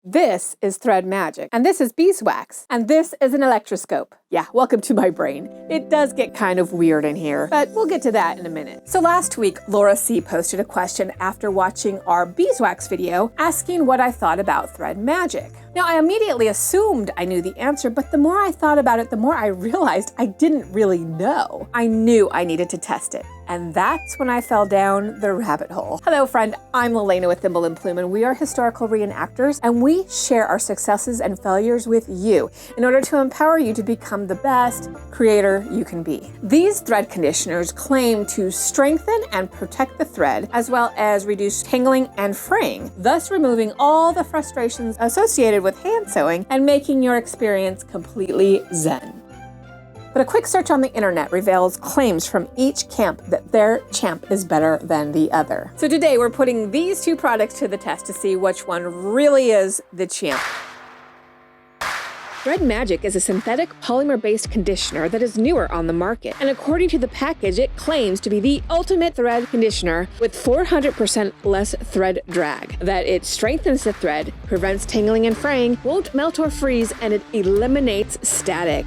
This is Thread Magic, and this is Beeswax, and this is an electroscope. Yeah, welcome to my brain. It does get kind of weird in here, but we'll get to that in a minute. So last week, Laura C. posted a question after watching our Beeswax video asking what I thought about Thread Magic. Now, I immediately assumed I knew the answer, but the more I thought about it, the more I realized I didn't really know. I knew I needed to test it, and that's when I fell down the rabbit hole. Hello, friend. I'm Lelena with Thimble and Plume, and we are historical reenactors, and we share our successes and failures with you in order to empower you to become the best creator you can be. These thread conditioners claim to strengthen and protect the thread, as well as reduce tangling and fraying, thus removing all the frustrations associated with hand sewing and making your experience completely zen. But a quick search on the internet reveals claims from each camp that their champ is better than the other. So today we're putting these two products to the test to see which one really is the champ. Thread Magic is a synthetic polymer-based conditioner that is newer on the market, and according to the package, it claims to be the ultimate thread conditioner with 400% less thread drag, that it strengthens the thread, prevents tangling and fraying, won't melt or freeze, and it eliminates static.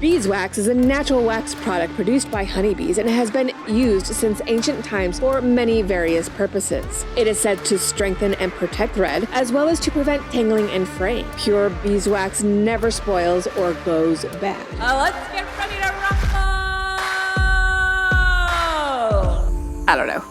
Beeswax is a natural wax product produced by honeybees and has been used since ancient times for many various purposes. It is said to strengthen and protect thread, as well as to prevent tangling and fraying. Pure beeswax never spoils or goes bad. Let's get ready to rumble! I don't know.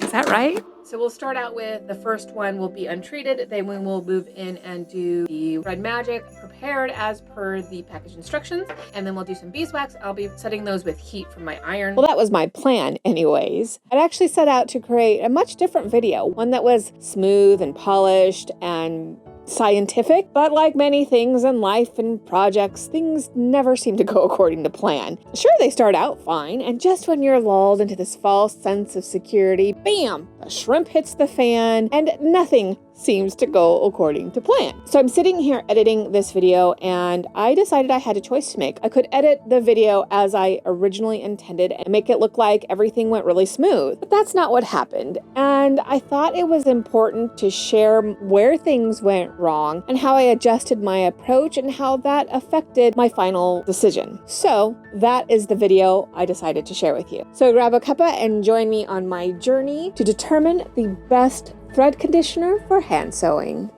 Is that right? So we'll start out with the first one will be untreated, then we will move in and do the Thread Magic prepared as per the package instructions, and then we'll do some beeswax. I'll be setting those with heat from my iron. Well, that was my plan anyways. I'd actually set out to create a much different video, one that was smooth and polished and scientific, but like many things in life and projects, things never seem to go according to plan. Sure, they start out fine, and just when you're lulled into this false sense of security, bam, a shrimp hits the fan, and nothing seems to go according to plan. So I'm sitting here editing this video, and I decided I had a choice to make. I could edit the video as I originally intended and make it look like everything went really smooth, but that's not what happened. And I thought it was important to share where things went wrong and how I adjusted my approach and how that affected my final decision. So that is the video I decided to share with you. So grab a cuppa and join me on my journey to determine the best thread conditioner for hand sewing.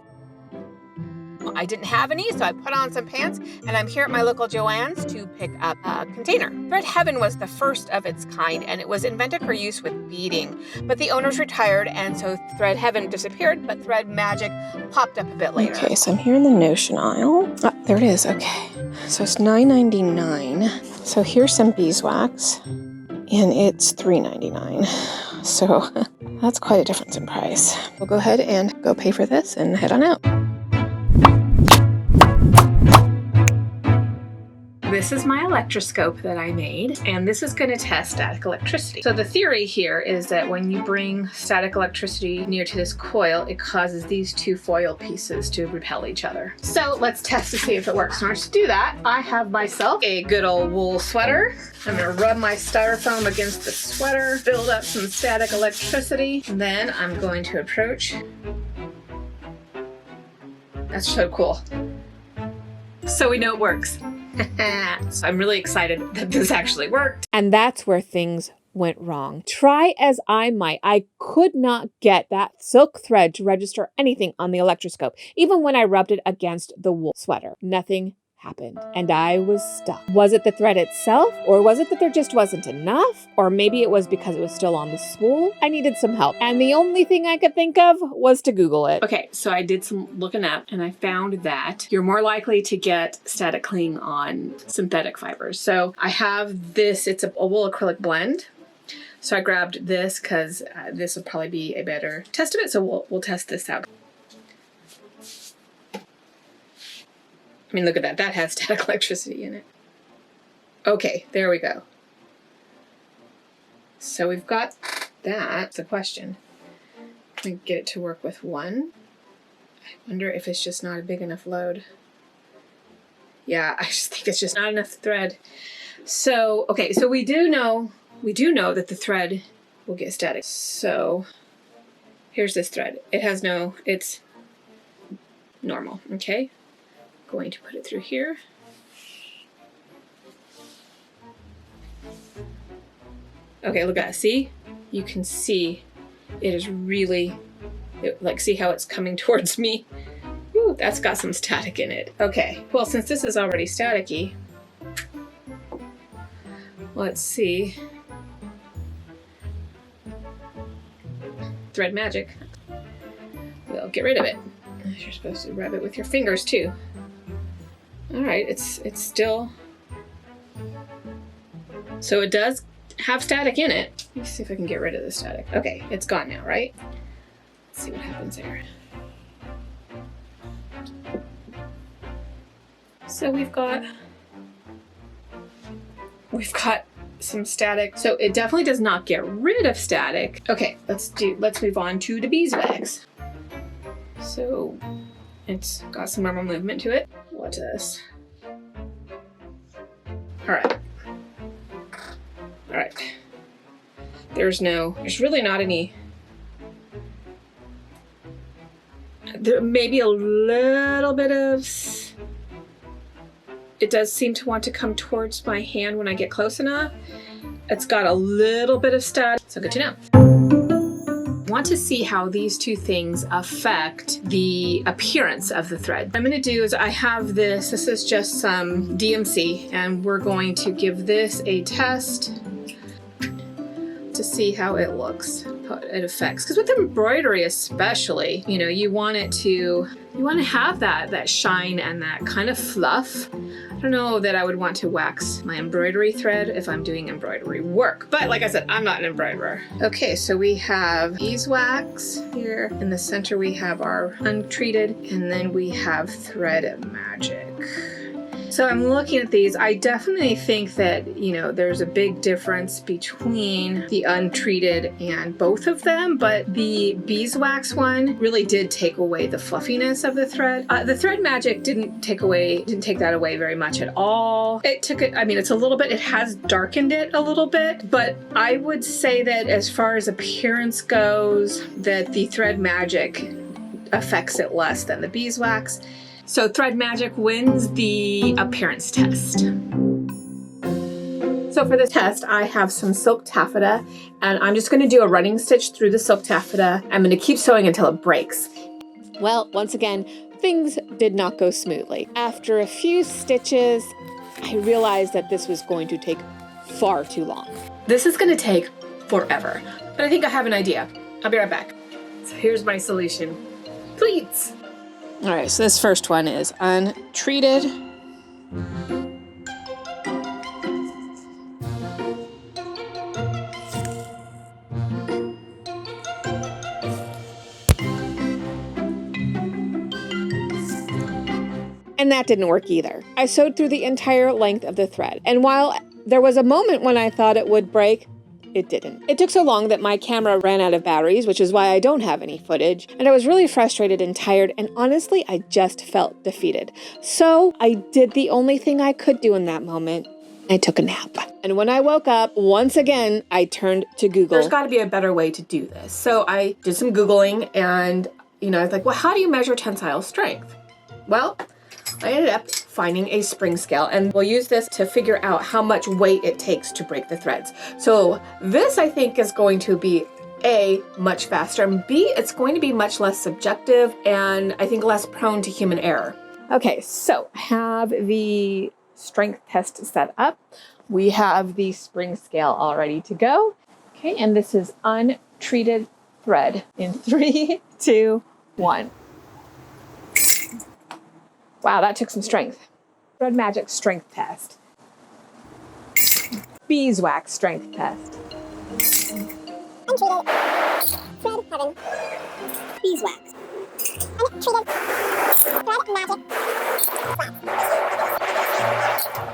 I didn't have any, so I put on some pants, and I'm here at my local Joann's to pick up a container. Thread Heaven was the first of its kind, and it was invented for use with beading, but the owners retired, and so Thread Heaven disappeared, but Thread Magic popped up a bit later. Okay, so I'm here in the Notion aisle. Oh, there it is, okay. So it's $9.99. So here's some beeswax, and it's $3.99. So that's quite a difference in price. We'll go ahead and go pay for this and head on out. This is my electroscope that I made, and this is going to test static electricity. So the theory here is that when you bring static electricity near to this coil, it causes these two foil pieces to repel each other. So let's test to see if it works. In order to do that, I have myself a good old wool sweater. I'm going to rub my styrofoam against the sweater, build up some static electricity, and then I'm going to approach. That's so cool. So we know it works. So I'm really excited that this actually worked. And that's where things went wrong. Try as I might, I could not get that silk thread to register anything on the electroscope, even when I rubbed it against the wool sweater. Nothing happened, and I was stuck. Was it the thread itself, or was it that there just wasn't enough? Or maybe it was because it was still on the spool? I needed some help, and the only thing I could think of was to Google it. Okay, so I did some looking up, and I found that you're more likely to get static cling on synthetic fibers. So I have this, it's a wool acrylic blend. So I grabbed this because this would probably be a better test of it, so we'll test this out. I mean, look at that. That has static electricity in it. Okay, there we go. So we've got that. That's the question. Can we get it to work with one? I wonder if it's just not a big enough load. Yeah, I just think it's just not enough thread. So, okay, so we do know that the thread will get static. So here's this thread. It has no, it's normal, okay? Going to put it through here. Okay, look at that, see? You can see it is really, like, see how it's coming towards me? Ooh, that's got some static in it. Okay, well, since this is already staticky, let's see. Thread Magic. We'll get rid of it. You're supposed to rub it with your fingers too. All right, it's still, so it does have static in it. Let me see if I can get rid of the static. Okay, it's gone now, right? Let's see what happens there. So we've got some static. So it definitely does not get rid of static. Okay, let's move on to the beeswax. So it's got some normal movement to it. What is? All right. There's really not any. There may be a little bit of, it does seem to want to come towards my hand when I get close enough. It's got a little bit of static, so good to know. Want to see how these two things affect the appearance of the thread. What I'm going to do is I have this is just some DMC, and we're going to give this a test to see how it looks, how it affects. Because with embroidery especially, you know, you want to have that shine and that kind of fluff. I don't know that I would want to wax my embroidery thread if I'm doing embroidery work. But like I said, I'm not an embroiderer. Okay, so we have beeswax here. In the center we have our untreated, and then we have Thread Magic. So I'm looking at these. I definitely think that, you know, there's a big difference between the untreated and both of them, but the beeswax one really did take away the fluffiness of the thread. The Thread Magic didn't take that away very much at all. It took it, I mean, it's a little bit, it has darkened it a little bit, but I would say that as far as appearance goes, that the Thread Magic affects it less than the beeswax. So Thread Magic wins the appearance test. So for this test, I have some silk taffeta, and I'm just going to do a running stitch through the silk taffeta. I'm going to keep sewing until it breaks. Well, once again, things did not go smoothly. After a few stitches, I realized that this was going to take far too long. This is going to take forever, but I think I have an idea. I'll be right back. So here's my solution. Pleats. All right, so this first one is untreated. And that didn't work either. I sewed through the entire length of the thread, and while there was a moment when I thought it would break, it didn't. It took so long that my camera ran out of batteries, which is why I don't have any footage, and I was really frustrated and tired, and honestly, I just felt defeated. So I did the only thing I could do in that moment. I took a nap. And when I woke up, once again, I turned to Google. There's got to be a better way to do this. So I did some Googling, and, you know, I was like, well, how do you measure tensile strength? Well, I ended up finding a spring scale, and we'll use this to figure out how much weight it takes to break the threads. So this, I think, is going to be A, much faster, and B, it's going to be much less subjective and I think less prone to human error. Okay, so I have the strength test set up. We have the spring scale all ready to go. Okay, and this is untreated thread in 3, 2, 1. Wow, that took some strength. Thread Magic strength test. Beeswax strength test. Untreated. Thread heaven. Beeswax. Untreated. Thread Magic.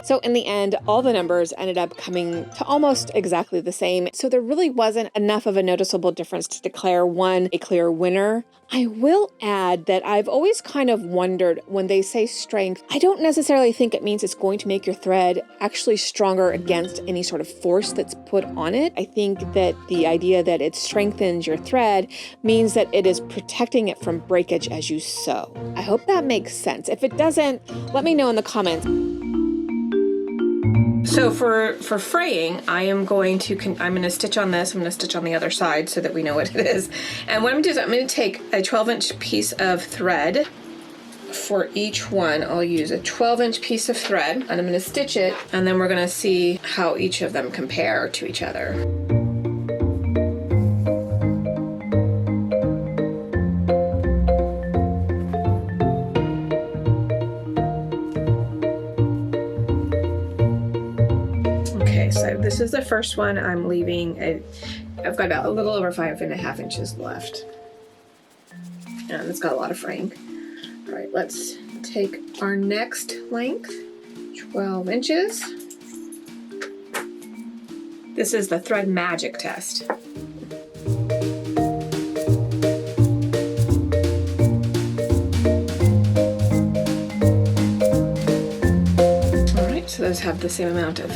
So in the end, all the numbers ended up coming to almost exactly the same. So there really wasn't enough of a noticeable difference to declare one a clear winner. I will add that I've always kind of wondered when they say strength, I don't necessarily think it means it's going to make your thread actually stronger against any sort of force that's put on it. I think that the idea that it strengthens your thread means that it is protecting it from breakage as you sew. I hope that makes sense. If it doesn't, let me know in the comments. So for fraying, I'm going to stitch on this, I'm going to stitch on the other side so that we know what it is. And what I'm going to do is I'm going to take a 12-inch piece of thread. For each one, I'll use a 12-inch piece of thread, and I'm going to stitch it, and then we're going to see how each of them compare to each other. So this is the first one. I'm leaving I've got about a little over 5.5 inches left. And it's got a lot of fraying. All right, let's take our next length, 12 inches. This is the Thread Magic test. All right, so those have the same amount of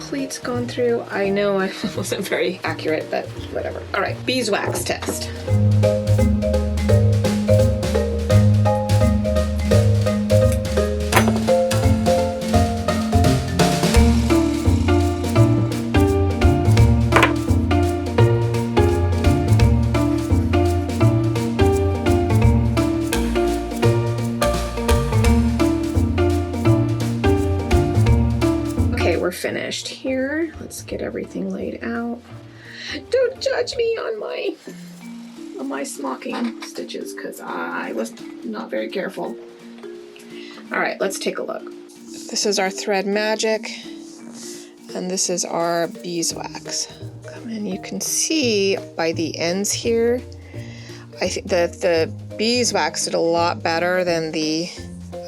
pleats gone through. I know I wasn't very accurate, but whatever. All right, beeswax test. Finished here. Let's get everything laid out. Don't judge me on my smocking stitches because I was not very careful. All right, let's take a look. This is our Thread Magic and this is our beeswax. And you can see by the ends here, I think the beeswax did a lot better than the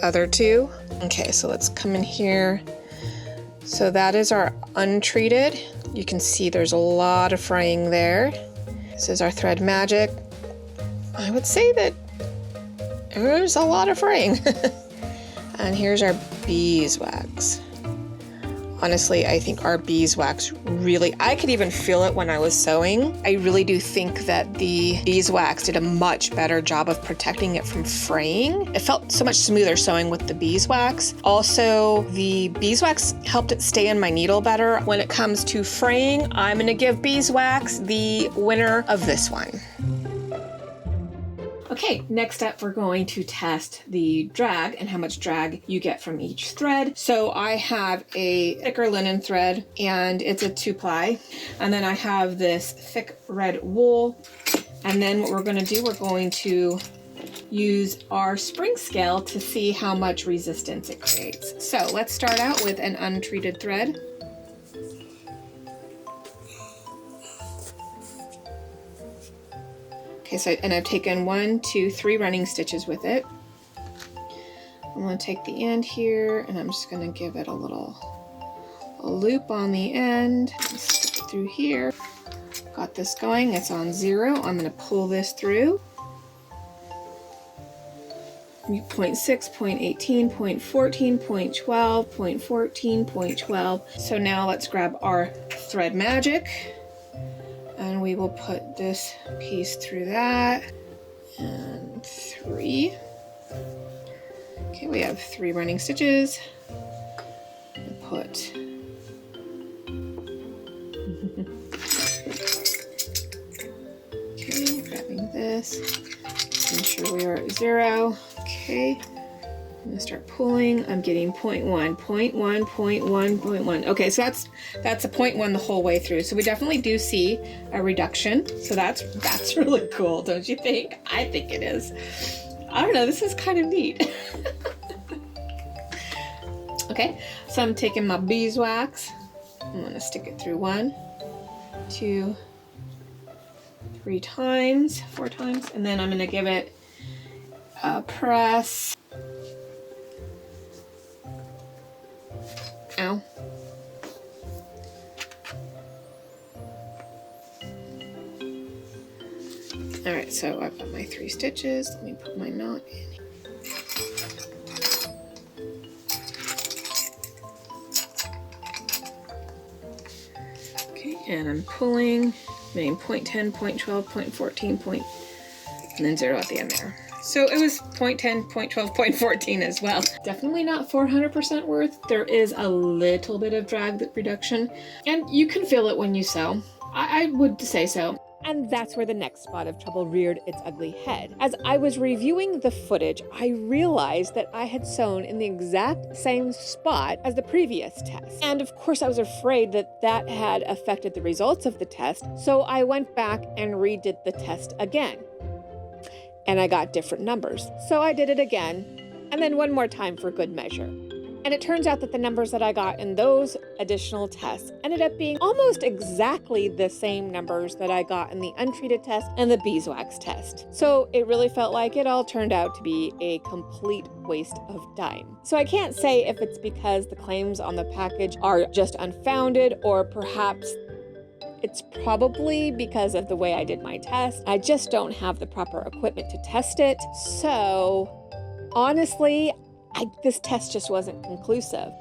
other two. Okay, so let's come in here. So that is our untreated. You can see there's a lot of fraying there. This is our Thread Magic. I would say that there's a lot of fraying. And here's our beeswax. Honestly, I think our beeswax really, I could even feel it when I was sewing. I really do think that the beeswax did a much better job of protecting it from fraying. It felt so much smoother sewing with the beeswax. Also, the beeswax helped it stay in my needle better. When it comes to fraying, I'm gonna give beeswax the winner of this one. Okay, next up we're going to test the drag and how much drag you get from each thread. So I have a thicker linen thread and it's a 2-ply. And then I have this thick red wool. And then what we're going to do, we're going to use our spring scale to see how much resistance it creates. So let's start out with an untreated thread. Okay, so and I've taken 1, 2, 3 running stitches with it. I'm going to take the end here and I'm just going to give it a loop on the end. Stick it through here. Got this going. It's on 0. I'm going to pull this through. 0.6, 0.18, 0.14, 0.12, 0.14, 0.12. So now let's grab our Thread Magic. And we will put this piece through that, and 3. Okay, we have 3 running stitches. Put okay, grabbing this, make sure we are at 0. Okay, I'm gonna start pulling. I'm getting 0.1, 0.1, 0.1, 0.1. Okay, so that's a 0.1 the whole way through. So we definitely do see a reduction. So that's really cool, don't you think? I think it is. I don't know, this is kind of neat. Okay, so I'm taking my beeswax. I'm gonna stick it through 1, 2, 3 times, 4 times, and then I'm gonna give it a press. Ow. All right, so I've got my 3 stitches. Let me put my knot in. Okay, and I'm pulling, making 0.10, 0.12, 0.14, and then 0 at the end there. So it was 0.10, 0.12, 0.14 as well. Definitely not 400% worth. There is a little bit of drag reduction, and you can feel it when you sew. I would say so. And that's where the next spot of trouble reared its ugly head. As I was reviewing the footage, I realized that I had sewn in the exact same spot as the previous test. And of course I was afraid that that had affected the results of the test, so I went back and redid the test again. And I got different numbers. So I did it again, and then one more time for good measure. And it turns out that the numbers that I got in those additional tests ended up being almost exactly the same numbers that I got in the untreated test and the beeswax test. So it really felt like it all turned out to be a complete waste of time. So I can't say if it's because the claims on the package are just unfounded, or perhaps it's probably because of the way I did my test. I just don't have the proper equipment to test it. So honestly, this test just wasn't conclusive.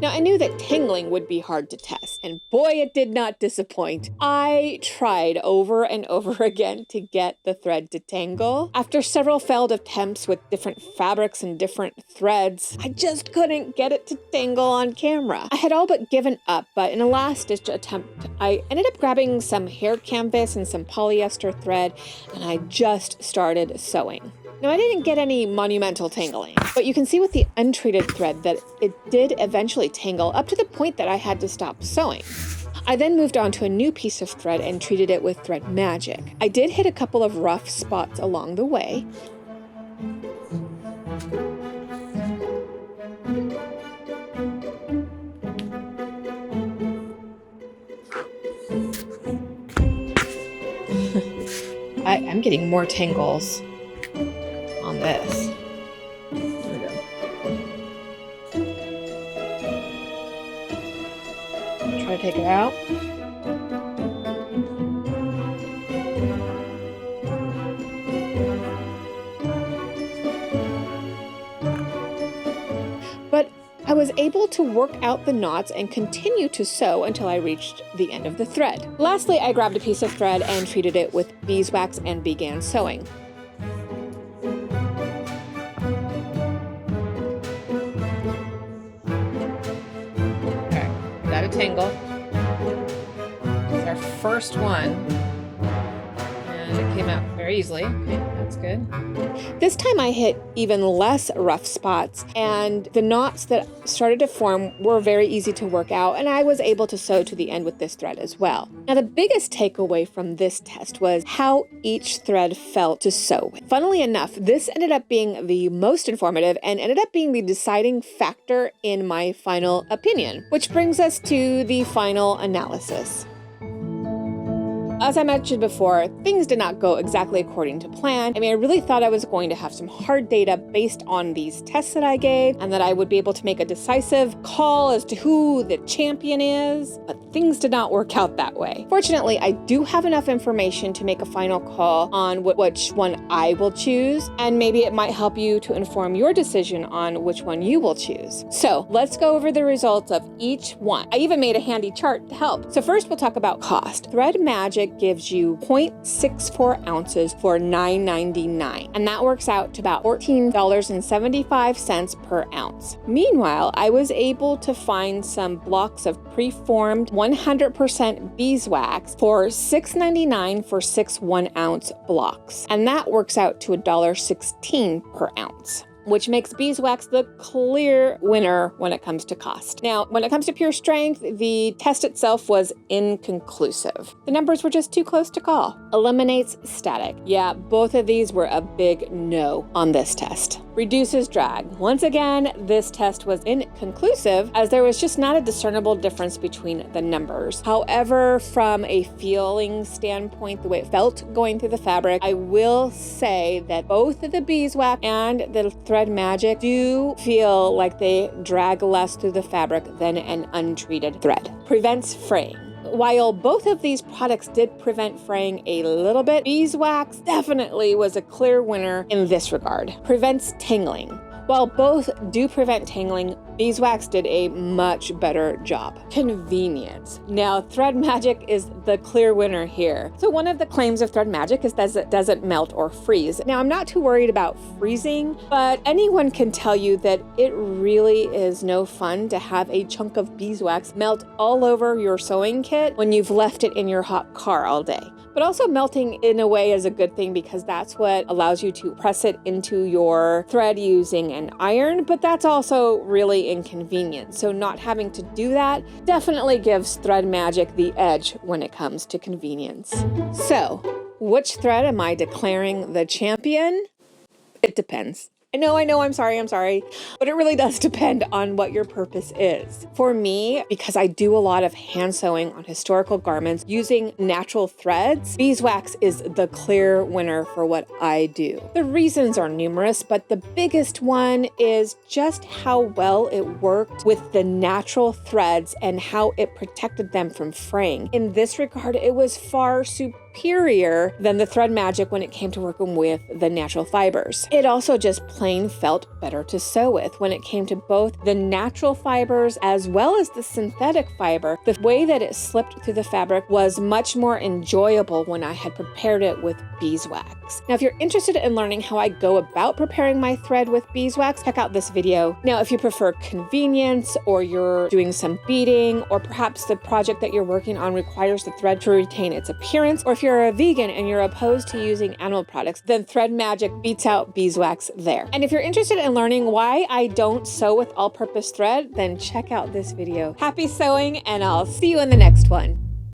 Now, I knew that tangling would be hard to test, and boy, it did not disappoint. I tried over and over again to get the thread to tangle. After several failed attempts with different fabrics and different threads, I just couldn't get it to tangle on camera. I had all but given up, but in a last-ditch attempt, I ended up grabbing some hair canvas and some polyester thread, and I just started sewing. Now, I didn't get any monumental tangling, but you can see with the untreated thread that it did eventually tangle up to the point that I had to stop sewing. I then moved on to a new piece of thread and treated it with Thread Magic. I did hit a couple of rough spots along the way. I'm getting more tangles on this. There we go. Try to take it out. But I was able to work out the knots and continue to sew until I reached the end of the thread. Lastly, I grabbed a piece of thread and treated it with beeswax and began sewing. Got a tangle. It's our first one, and it came out very easily. Okay, that's good. This time I hit even less rough spots, and the knots that started to form were very easy to work out, and I was able to sew to the end with this thread as well. Now, the biggest takeaway from this test was how each thread felt to sew with. Funnily enough, this ended up being the most informative and ended up being the deciding factor in my final opinion, which brings us to the final analysis. As I mentioned before, things did not go exactly according to plan. I really thought I was going to have some hard data based on these tests that I gave, and that I would be able to make a decisive call as to who the champion is, but things did not work out that way. Fortunately, I do have enough information to make a final call on which one I will choose, and maybe it might help you to inform your decision on which one you will choose. So let's go over the results of each one. I even made a handy chart to help. So first we'll talk about cost. Thread Magic gives you 0.64 ounces for $9.99, and that works out to about $14.75 per ounce. Meanwhile, I was able to find some blocks of preformed 100% beeswax for $6.99 for 6 1-ounce blocks, and that works out to $1.16 per ounce, which makes beeswax the clear winner when it comes to cost. Now, when it comes to pure strength, the test itself was inconclusive. The numbers were just too close to call. Eliminates static. Yeah, both of these were a big no on this test. Reduces drag. Once again, this test was inconclusive as there was just not a discernible difference between the numbers. However, from a feeling standpoint, the way it felt going through the fabric, I will say that both of the beeswax and the Thread Magic do feel like they drag less through the fabric than an untreated thread. Prevents fraying. While both of these products did prevent fraying a little bit, Beeswax definitely was a clear winner in this regard. Prevents tangling. While both do prevent tangling, Beeswax did a much better job. Convenience. Now, Thread Magic is the clear winner here. So one of the claims of Thread Magic is that it doesn't melt or freeze. Now, I'm not too worried about freezing, but anyone can tell you that it really is no fun to have a chunk of beeswax melt all over your sewing kit when you've left it in your hot car all day. But also melting in a way is a good thing because that's what allows you to press it into your thread using an iron, but that's also really inconvenient. So not having to do that definitely gives Thread Magic the edge when it comes to convenience. So, which thread am I declaring the champion? It depends. I know, I'm sorry, but it really does depend on what your purpose is. For me, because I do a lot of hand sewing on historical garments using natural threads, beeswax is the clear winner for what I do. The reasons are numerous, but the biggest one is just how well it worked with the natural threads and how it protected them from fraying. In this regard, it was far superior than the Thread Magic when it came to working with the natural fibers. It also just plain felt better to sew with when it came to both the natural fibers as well as the synthetic fiber. The way that it slipped through the fabric was much more enjoyable when I had prepared it with beeswax. Now, if you're interested in learning how I go about preparing my thread with beeswax, check out this video. Now, if you prefer convenience or you're doing some beading, or perhaps the project that you're working on requires the thread to retain its appearance, or if you're a vegan and you're opposed to using animal products, then Thread Magic beats out beeswax there. And if you're interested in learning why I don't sew with all-purpose thread, then check out this video. Happy sewing, and I'll see you in the next one.